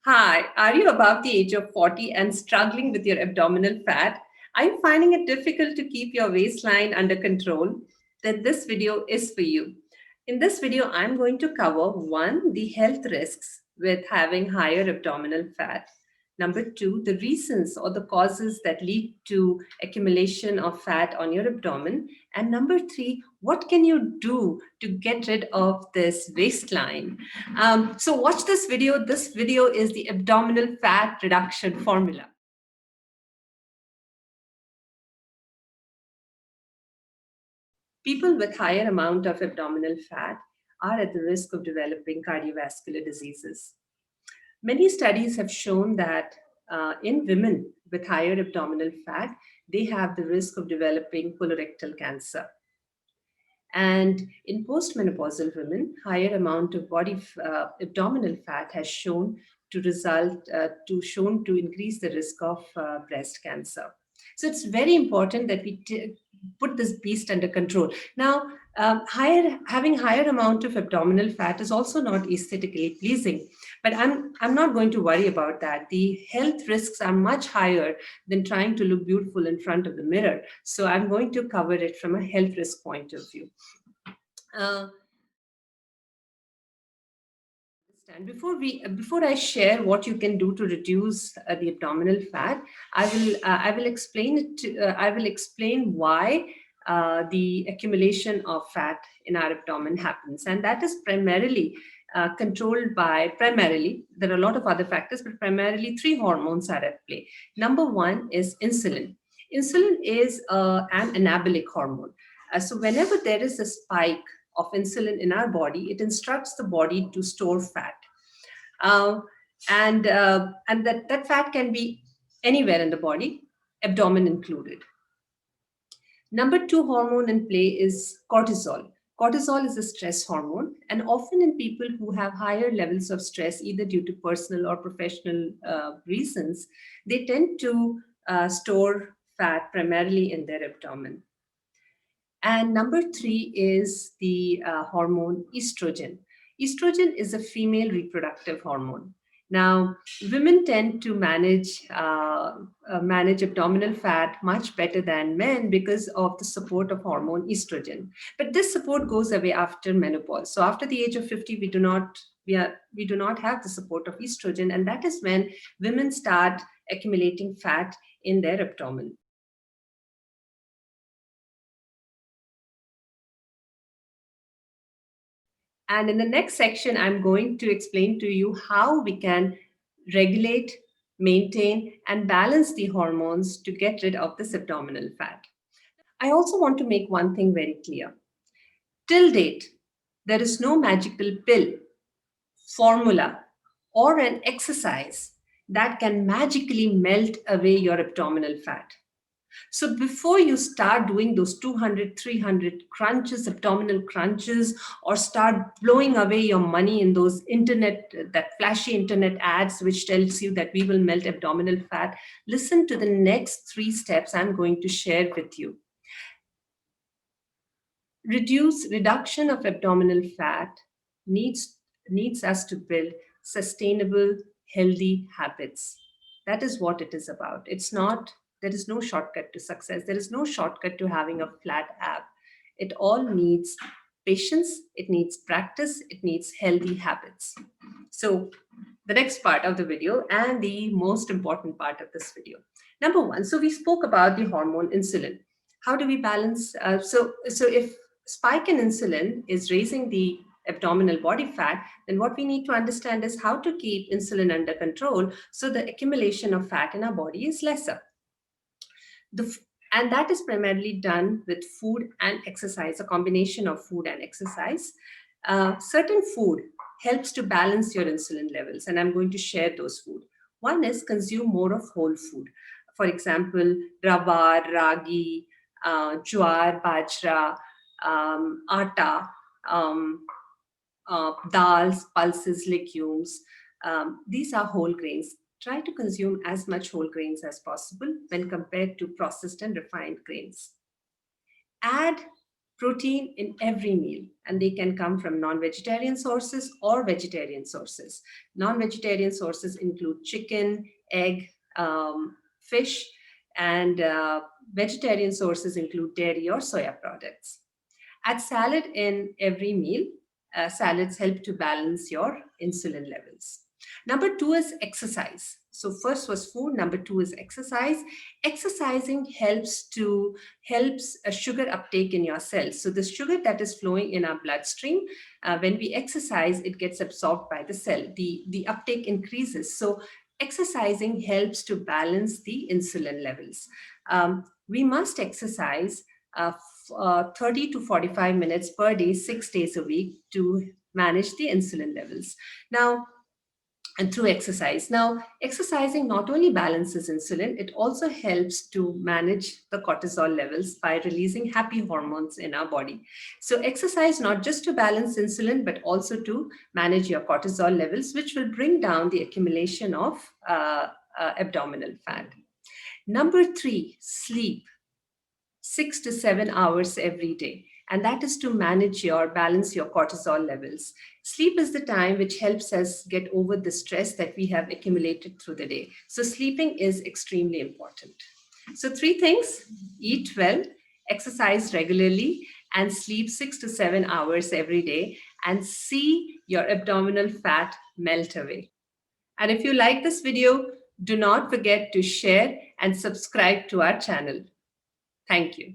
Hi, are you above the age of 40 and struggling with your abdominal fat? Are you finding it difficult to keep your waistline under control? Then this video is for you. In this video, I'm going to cover one, the health risks with having higher abdominal fat. Number two, the reasons or the causes that lead to accumulation of fat on your abdomen. And number three, what can you do to get rid of this waistline? So watch this video. This video is the abdominal fat reduction formula. People with higher amount of abdominal fat are at the risk of developing cardiovascular diseases. Many studies have shown that in women with higher abdominal fat, they have the risk of developing colorectal cancer. And in postmenopausal women, higher amount of abdominal fat has shown to increase the risk of breast cancer. So it's very important that we put this beast under control. Now, having higher amount of abdominal fat is also not aesthetically pleasing, but I'm not going to worry about that. The health risks are much higher than trying to look beautiful in front of the mirror. So I'm going to cover it from a health risk point of view. Uh, and before I share what you can do to reduce the abdominal fat, I will explain I will explain why the accumulation of fat in our abdomen happens, and that is primarily controlled by primarily. There are a lot of other factors, but primarily three hormones are at play. Number one is insulin. Insulin is an anabolic hormone. So whenever there is a spike of insulin in our body, it instructs the body to store fat. Uh, and that fat can be anywhere in the body, abdomen included. Number two hormone in play is cortisol. Cortisol is a stress hormone, and often in people who have higher levels of stress, either due to personal or professional reasons, they tend to store fat primarily in their abdomen. And number three is the hormone estrogen. Estrogen is a female reproductive hormone. Now, women tend to manage abdominal fat much better than men because of the support of hormone estrogen. But this support goes away after menopause. So after the age of 50, we do not have the support of estrogen, and that is when women start accumulating fat in their abdomen. And in the next section, I'm going to explain to you how we can regulate, maintain, and balance the hormones to get rid of this abdominal fat. I also want to make one thing very clear. Till date, there is no magical pill, formula, or an exercise that can magically melt away your abdominal fat. So before you start doing those 200, 300 crunches, abdominal crunches, or start blowing away your money in those that flashy internet ads, which tells you that we will melt abdominal fat, listen to the next three steps I'm going to share with you. Reduction of abdominal fat needs us to build sustainable, healthy habits. That is what it is about. There is no shortcut to success. There is no shortcut to having a flat ab. It all needs patience, it needs practice, it needs healthy habits. So, the next part of the video and the most important part of this video. Number one, so we spoke about the hormone insulin. How do we balance? So if spike in insulin is raising the abdominal body fat, then what we need to understand is how to keep insulin under control so the accumulation of fat in our body is lesser. And that is primarily done with food and exercise, a combination of food and exercise. Certain food helps to balance your insulin levels, and I'm going to share those food. One is consume more of whole food. For example, rava, ragi, jowar, bajra, atta, dals, pulses, legumes. These are whole grains. Try to consume as much whole grains as possible when compared to processed and refined grains. Add protein in every meal, and they can come from non-vegetarian sources or vegetarian sources. Non-vegetarian sources include chicken, egg, fish, and vegetarian sources include dairy or soya products. Add salad in every meal. Salads help to balance your insulin levels. Number two is exercise. So first was food. Number two is exercise. Exercising helps a sugar uptake in your cells. So the sugar that is flowing in our bloodstream, when we exercise, it gets absorbed by the cell. The uptake increases. So exercising helps to balance the insulin levels. We must exercise 30 to 45 minutes per day, 6 days a week to manage the insulin levels. Now, and through exercise. Now, exercising not only balances insulin, it also helps to manage the cortisol levels by releasing happy hormones in our body. So, exercise not just to balance insulin, but also to manage your cortisol levels, which will bring down the accumulation of abdominal fat. Number three, sleep. 6 to 7 hours every day, and that is to balance your cortisol levels. Sleep is the time which helps us get over the stress that we have accumulated through the day. So sleeping is extremely important. So three things: eat well, exercise regularly, and sleep 6 to 7 hours every day, and see your abdominal fat melt away. And if you like this video, do not forget to share and subscribe to our channel. Thank you.